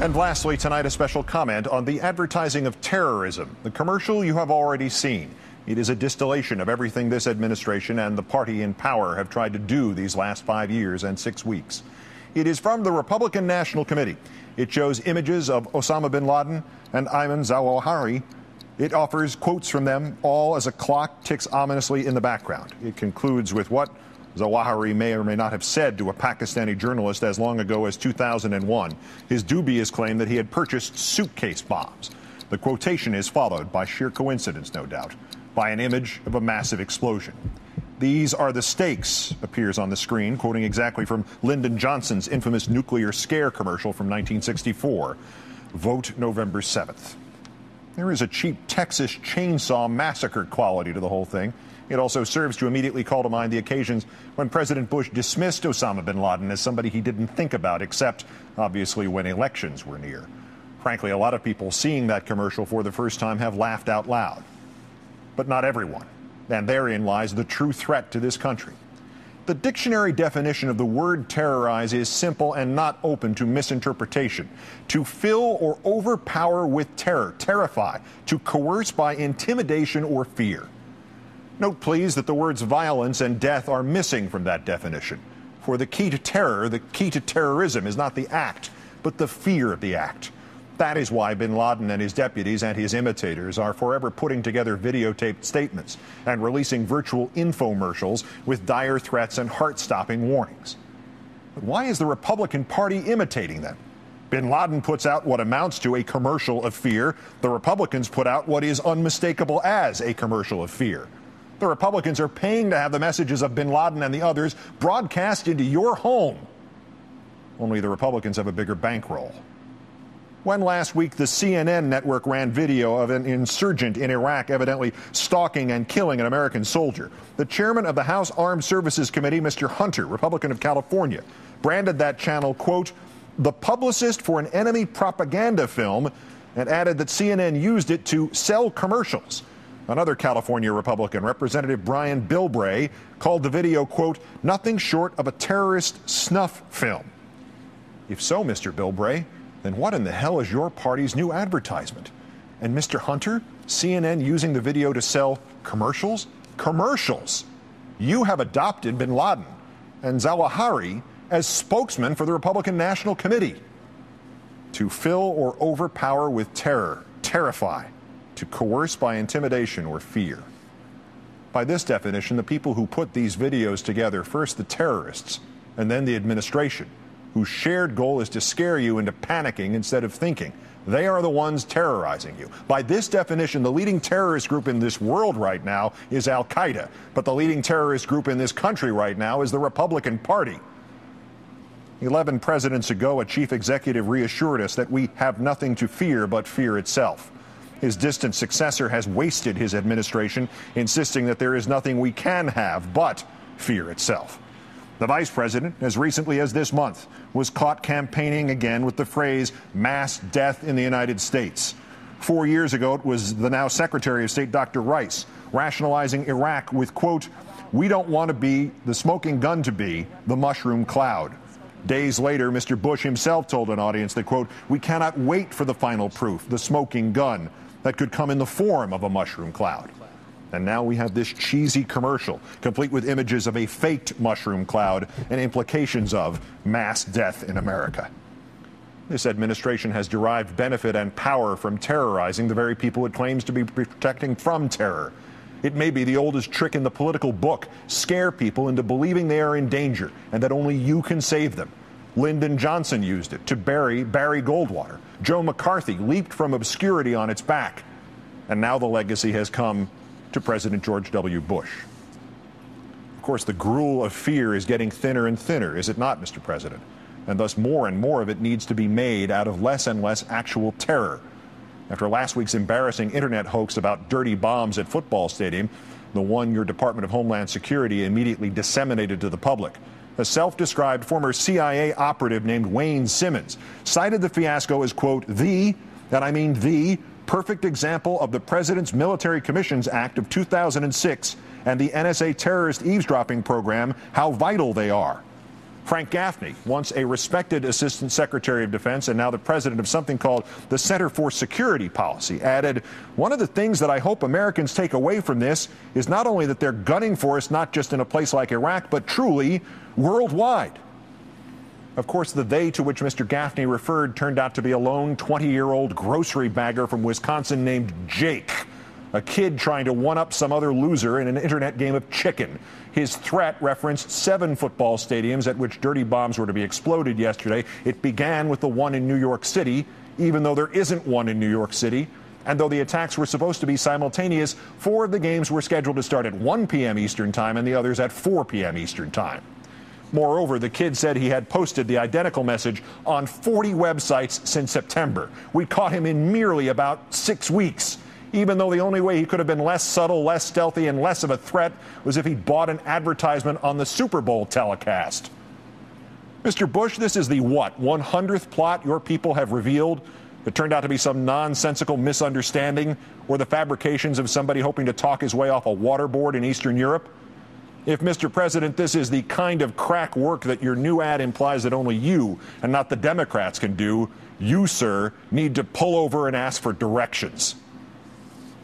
And lastly, tonight, a special comment on the advertising of terrorism. The commercial you have already seen. It is a distillation of everything this administration and the party in power have tried to do these last 5 years and 6 weeks. It is from the Republican National Committee. It shows images of Osama bin Laden and Ayman Zawahiri. It offers quotes from them, all as a clock ticks ominously in the background. It concludes with what Zawahiri may or may not have said to a Pakistani journalist as long ago as 2001, his dubious claim that he had purchased suitcase bombs. The quotation is followed, by sheer coincidence no doubt, by an image of a massive explosion. These are the stakes, appears on the screen, quoting exactly from Lyndon Johnson's infamous nuclear scare commercial from 1964. Vote November 7th. There is a cheap Texas chainsaw massacre quality to the whole thing. It also serves to immediately call to mind the occasions when President Bush dismissed Osama bin Laden as somebody he didn't think about, except, obviously, when elections were near. Frankly, a lot of people seeing that commercial for the first time have laughed out loud. But not everyone. And therein lies the true threat to this country. The dictionary definition of the word terrorize is simple and not open to misinterpretation. To fill or overpower with terror, terrify, to coerce by intimidation or fear. Note, please, that the words violence and death are missing from that definition. For the key to terror, the key to terrorism is not the act, but the fear of the act. That is why bin Laden and his deputies and his imitators are forever putting together videotaped statements and releasing virtual infomercials with dire threats and heart-stopping warnings. But why is the Republican Party imitating them? Bin Laden puts out what amounts to a commercial of fear. The Republicans put out what is unmistakable as a commercial of fear. The Republicans are paying to have the messages of bin Laden and the others broadcast into your home. Only the Republicans have a bigger bankroll. When last week the CNN network ran video of an insurgent in Iraq evidently stalking and killing an American soldier, the chairman of the House Armed Services Committee, Mr. Hunter, Republican of California, branded that channel, quote, the publicist for an enemy propaganda film, and added that CNN used it to sell commercials. Another California Republican, Representative Brian Bilbray, called the video, quote, nothing short of a terrorist snuff film. If so, Mr. Bilbray, then what in the hell is your party's new advertisement? And Mr. Hunter, CNN using the video to sell commercials? Commercials! You have adopted bin Laden and Zawahiri as spokesman for the Republican National Committee. To fill or overpower with terror, terrify, to coerce by intimidation or fear. By this definition, the people who put these videos together, first the terrorists and then the administration, whose shared goal is to scare you into panicking instead of thinking. They are the ones terrorizing you. By this definition, the leading terrorist group in this world right now is Al-Qaeda, but the leading terrorist group in this country right now is the Republican Party. 11 presidents ago, a chief executive reassured us that we have nothing to fear but fear itself. His distant successor has wasted his administration, insisting that there is nothing we can have but fear itself. The vice president, as recently as this month, was caught campaigning again with the phrase mass death in the United States. 4 years ago, it was the now Secretary of State, Dr. Rice, rationalizing Iraq with, quote, we don't want to be the smoking gun to be the mushroom cloud. Days later, Mr. Bush himself told an audience that, quote, we cannot wait for the final proof, the smoking gun, that could come in the form of a mushroom cloud. And now we have this cheesy commercial, complete with images of a faked mushroom cloud and implications of mass death in America. This administration has derived benefit and power from terrorizing the very people it claims to be protecting from terror. It may be the oldest trick in the political book, scare people into believing they are in danger and that only you can save them. Lyndon Johnson used it to bury Barry Goldwater. Joe McCarthy leaped from obscurity on its back. And now the legacy has come to President George W. Bush. Of course, the gruel of fear is getting thinner and thinner, is it not, Mr. President? And thus more and more of it needs to be made out of less and less actual terror. After last week's embarrassing internet hoax about dirty bombs at football stadium, the one your Department of Homeland Security immediately disseminated to the public, a self-described former CIA operative named Wayne Simmons cited the fiasco as, quote, the perfect example of the President's Military Commissions Act of 2006 and the NSA terrorist eavesdropping program, how vital they are. Frank Gaffney, once a respected Assistant Secretary of Defense and now the president of something called the Center for Security Policy, added, "One of the things that I hope Americans take away from this is not only that they're gunning for us, not just in a place like Iraq, but truly worldwide." Of course, the they to which Mr. Gaffney referred turned out to be a lone 20-year-old grocery bagger from Wisconsin named Jake, a kid trying to one-up some other loser in an internet game of chicken. His threat referenced 7 football stadiums at which dirty bombs were to be exploded yesterday. It began with the one in New York City, even though there isn't one in New York City. And though the attacks were supposed to be simultaneous, 4 of the games were scheduled to start at 1 p.m. Eastern Time and the others at 4 p.m. Eastern Time. Moreover, the kid said he had posted the identical message on 40 websites since September. We caught him in merely about 6 weeks, even though the only way he could have been less subtle, less stealthy, and less of a threat was if he'd bought an advertisement on the Super Bowl telecast. Mr. Bush, this is the what, 100th plot your people have revealed that turned out to be some nonsensical misunderstanding or the fabrications of somebody hoping to talk his way off a waterboard in Eastern Europe? If, Mr. President, this is the kind of crack work that your new ad implies that only you and not the Democrats can do, you, sir, need to pull over and ask for directions.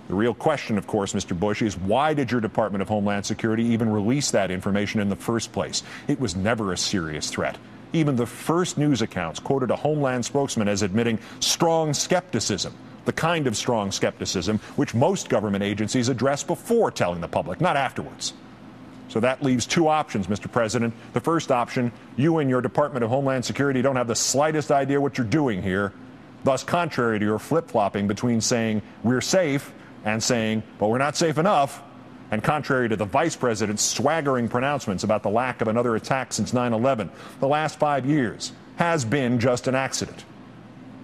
The real question, of course, Mr. Bush, is why did your Department of Homeland Security even release that information in the first place? It was never a serious threat. Even the first news accounts quoted a Homeland spokesman as admitting strong skepticism, the kind of strong skepticism which most government agencies address before telling the public, not afterwards. So that leaves 2 options, Mr. President. The first option, you and your Department of Homeland Security don't have the slightest idea what you're doing here, thus contrary to your flip-flopping between saying we're safe and saying, but we're not safe enough, and contrary to the Vice President's swaggering pronouncements about the lack of another attack since 9/11, the last 5 years has been just an accident.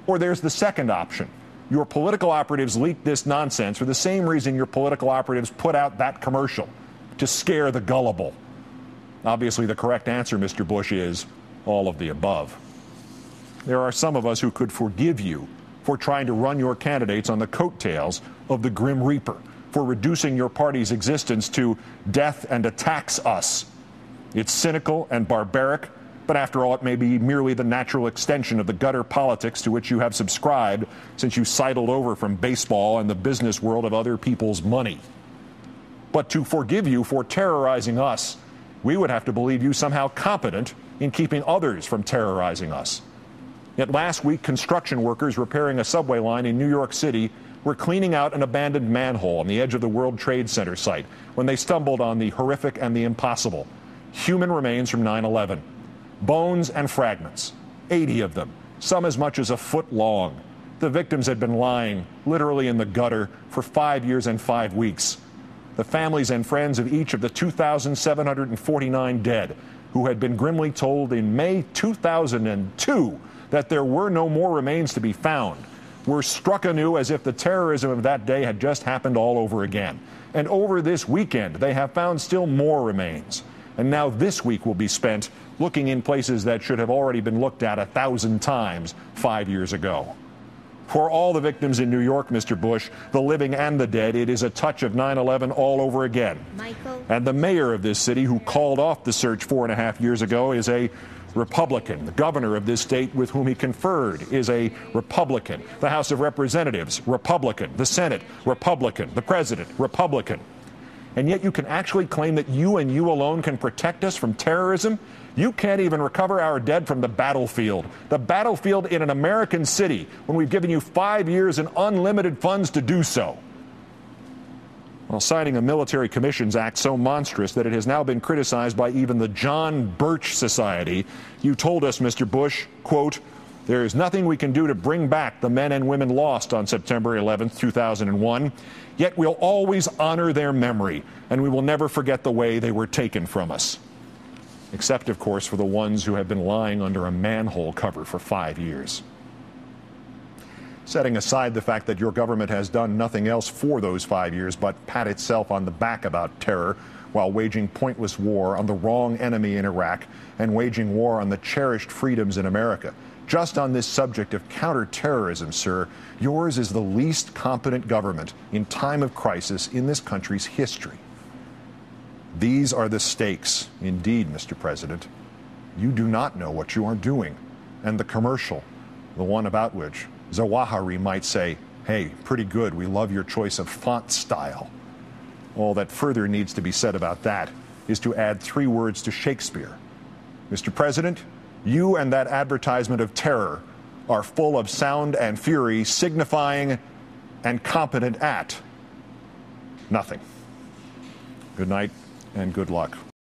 Or there's the second option. Your political operatives leaked this nonsense for the same reason your political operatives put out that commercial, to scare the gullible. Obviously, the correct answer, Mr. Bush, is all of the above. There are some of us who could forgive you for trying to run your candidates on the coattails of the Grim Reaper, for reducing your party's existence to death and attacks us. It's cynical and barbaric, but after all, it may be merely the natural extension of the gutter politics to which you have subscribed since you sidled over from baseball and the business world of other people's money. But to forgive you for terrorizing us, we would have to believe you somehow competent in keeping others from terrorizing us. Yet last week, construction workers repairing a subway line in New York City were cleaning out an abandoned manhole on the edge of the World Trade Center site when they stumbled on the horrific and the impossible. Human remains from 9/11. Bones and fragments. 80 of them, some as much as a foot long. The victims had been lying, literally in the gutter, for 5 years and 5 weeks. The families and friends of each of the 2,749 dead, who had been grimly told in May 2002 that there were no more remains to be found, were struck anew as if the terrorism of that day had just happened all over again. And over this weekend, they have found still more remains. And now this week will be spent looking in places that should have already been looked at 1,000 times 5 years ago. For all the victims in New York, Mr. Bush, the living and the dead, it is a touch of 9/11 all over again. Michael. And the mayor of this city, who called off the search 4.5 years ago, is a Republican. The governor of this state with whom he conferred is a Republican. The House of Representatives, Republican. The Senate, Republican. The President, Republican. And yet you can actually claim that you and you alone can protect us from terrorism? You can't even recover our dead from the battlefield. The battlefield in an American city when we've given you 5 years and unlimited funds to do so. While signing a military commissions act so monstrous that it has now been criticized by even the John Birch Society, you told us, Mr. Bush, quote, "There is nothing we can do to bring back the men and women lost on September 11th, 2001, yet we'll always honor their memory, and we will never forget the way they were taken from us." Except, of course, for the ones who have been lying under a manhole cover for 5 years. Setting aside the fact that your government has done nothing else for those 5 years but pat itself on the back about terror while waging pointless war on the wrong enemy in Iraq and waging war on the cherished freedoms in America. Just on this subject of counterterrorism, sir, yours is the least competent government in time of crisis in this country's history. These are the stakes, indeed, Mr. President. You do not know what you are doing. And the commercial, the one about which Zawahiri might say, hey, pretty good, we love your choice of font style. All that further needs to be said about that is to add 3 words to Shakespeare. Mr. President, you and that advertisement of terror are full of sound and fury, signifying and competent at nothing. Good night and good luck.